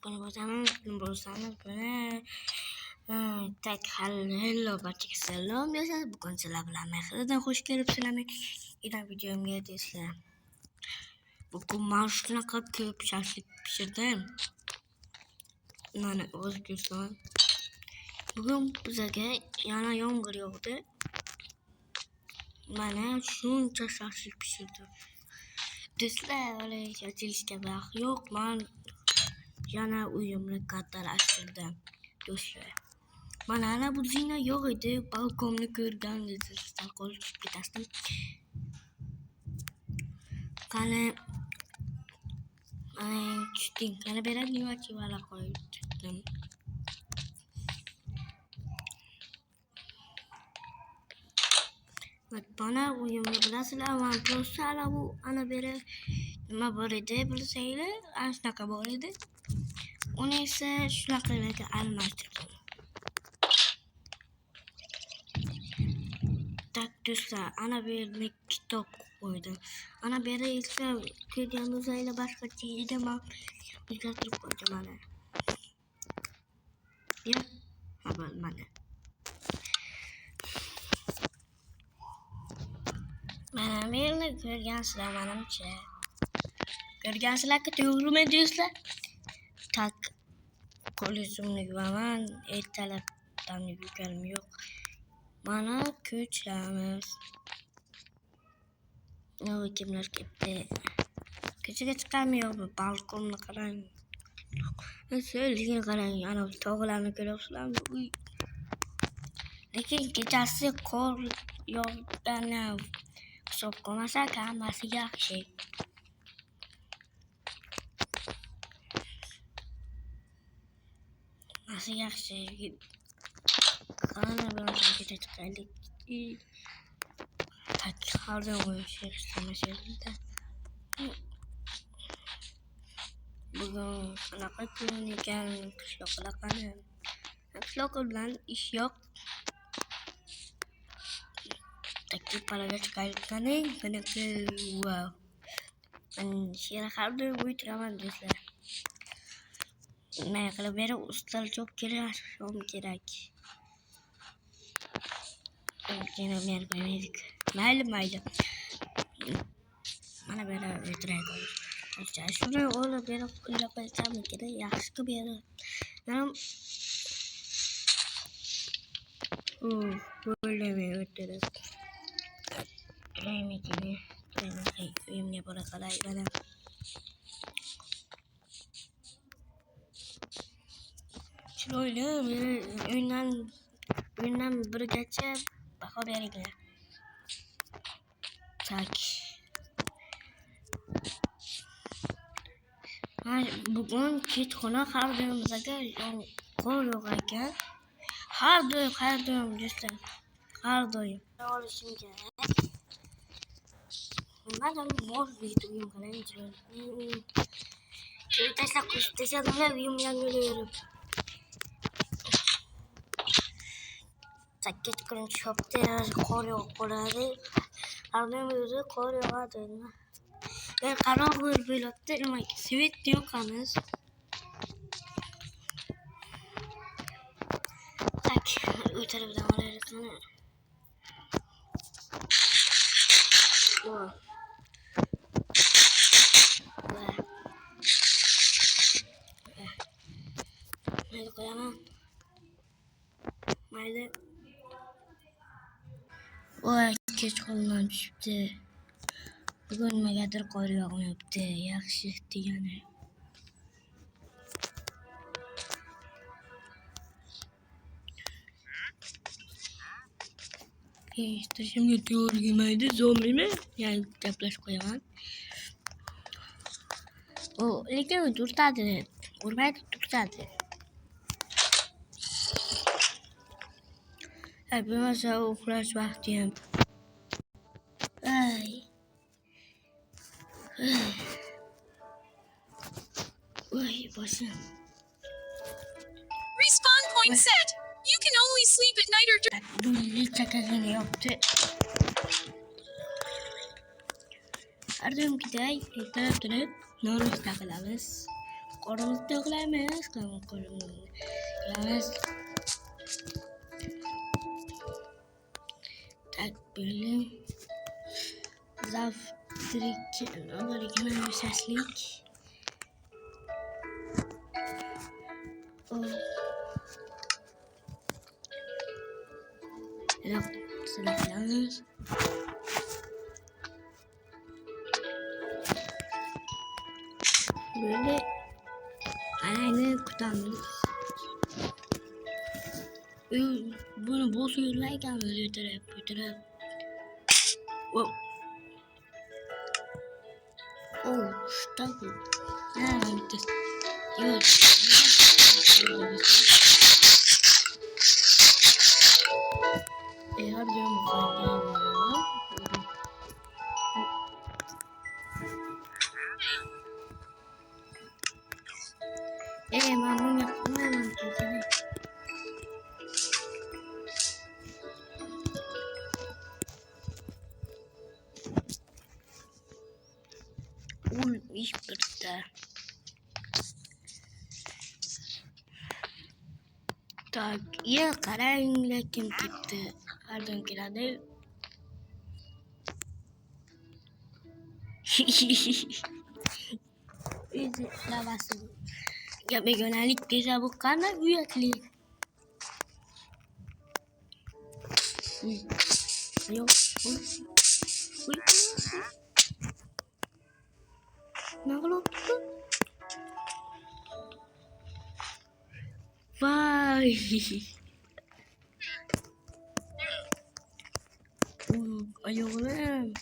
Konu bozaman bo'lsangiz buni tak hello barchaga salom do'stlar. Bugun sizlar bilan Mehrdan xush kelibsizlar. Ila videomga deysizlar. Bugun men shunaqa ko'p shashlik pishirdim. Mana O'zbekiston. Bugun bizga yana yomg'ir yog'di. Mana shuncha shashlik pishirdim. Do'stlar, hali ochilishga vaqt yo'q. Men yana uyimni kattalashtirdim do'stlar. Mana ana bu zina yo'q edi, balkonni ko'rgandingiz, qo'l tushib ketdim. Qani tushdim, qani beradi nimachilar qo'yib tutdim. Bana uyumni bilasizlar, OnePlus ala bu ana beri nima bor edi, bilsanglar, ana shunaqa bor edi. Uni esa shunaqalarga almashtirdim. Tak do'stlar, ana bu yerga kitob qo'ydim. Ana bu yerga esa ko'rganingizdek boshqa chizdim, men o'zgartirib qo'ydim mana. Ya, mana. Mana bu yerni ko'rgansizlar, menimcha. Ko'rgansizlar-ku, to'g'rimi do'stlar? Tak qo'lizimni yuvaman, ertalabdan yuvganim yo'q. Mana ko'chamiz. Nima kimlar ketdi? Ko'chaga chiqammi yo'qmi? Balkonni qarang. So'lga qarang, ana tog'larni ko'ryapsizlarmi? Uy. Lekin kechasi qor yog'gani hisob qilmasak, hammasi yaxshi. Hammasi yaxshi. Qani bilan ko'chaga chiqaylik. Hardan o'yishga ishlamasaydi. Bugun qanaqa kun ekan, qishloqlar qani? Qishloq bilan ish yo'q. Takki palaga chiqaylik qani? Qanaqa wow. Men shera hardan o'ytiraman do'stlar. Nima qilib beri ustal cho'p kerak. Yana men qo'ymaydik. Mayli. Mana beri o'tiraylik. Shuni olib berib qo'yib qo'ysam kerak, yaxshi qilib berib. Men bo'lmay o'tirib. Uyimga bora qolay mana. Chiroyli, o'yindan birgacha baho beringlar. Tak. Bugun kechqurun har doimizga qor yog'ar ekan. Har doim do'stlar. Har doim. Olishim kerak. Mana mor uyim qarang chiroyli. Cho'y tashlab qo'yib tashladim, uyim yangi yurib. Kechqurun chopda qor yog'ib qoladi. Har doim o'zi qor yog'adi. Ben qarog'u bo'lyapti, nima svet yoqamiz. Tak, o'tiribdan olaylik qani. Mayli qo'yaman. Mayli. Voy, kechqurun tushibdi. Bugun nimagadir qor yog'mayapti. Yaxshi degani. Turishimga to'g'ri kelmaydi, zo'mrimi? Yani gaplashib qo'yaman. Lekin turtadi. Urmaydi, turtadi. Bo'lmasa uxlash vaqti ham. Boshim. Respawn point set. You can only sleep at night or Chakagini yopti. Har doim giday, ertalab turib, nonushta qilamiz. Kolumuzda yoklaymayız. Kolumuzda. Yalnız tak böyle zaf direkt original seslik. Yalnız böyle aynı kutamız. Bunu boş yürürken götürüp. Oh, işte bu. Ne bitti? Yok. Harcıyorum bu kadar. Ben bunu yaptım hemen kesene. İş bitti. Tak, ya karanlıkla kim gitti? Pardon kira değil. Lavası. Ya bir yönelik bize bu kadar üyetli. Yok. Ne oldu? Vay. Ay oğlum.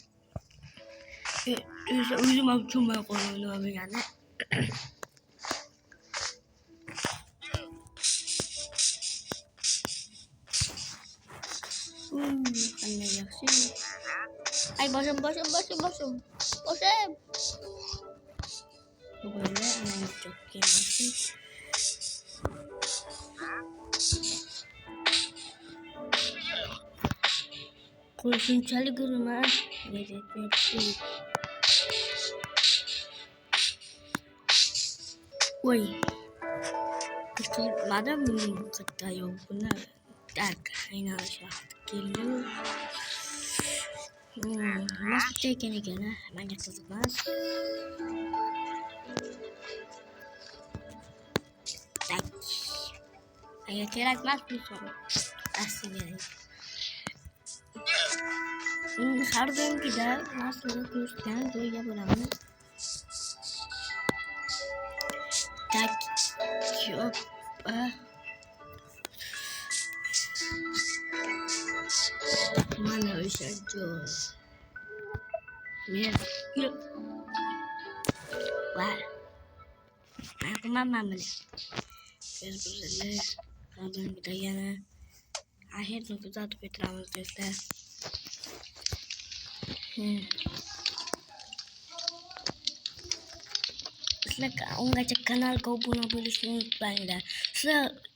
Üzüm açım ben konuğunu yani. Anne yaksın. Ay başım. Başım. Bu böyle anne çok yemesin. Kurşun çalı kırma. Lezzetli. Oy. Madem kata yok buna. Tak. Aynen aşağı geliyor. Nasıl çekene gene hemen yakılmaz. Tak. Ayo kerak bir soru. Aslında. Her dönem gider. Nasıl gösteren böyle buranın. Tak. Yok. Mana usaha. Mer. Yuk. Wah. Aku mama beli. Berbeza. Kadang kita yana. Akhirnya kita tuh petramal testa. Ungaca kanal kau pun boleh unutmayın.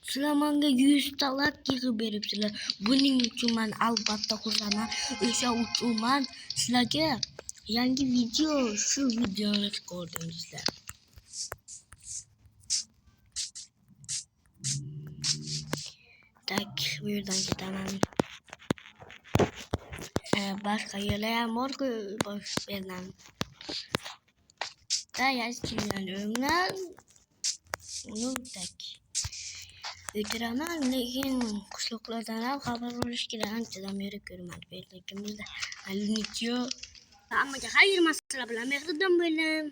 Selamanga 100 talak geri verip silah. Bunun cuman albatta kursana ışa uçuman silahga yangi video şu videonu gördüm sizler. Tak buradan gidelim. Başka yerlere morgu boş vermem. Da yaşçılarımdan onu tak. Ütüraman lekin kuşluklardan al haber oluş giren çadam yere görmedi. Belki ikimiz de halini içiyor. Ama hayır masala bile mehrdem böyle.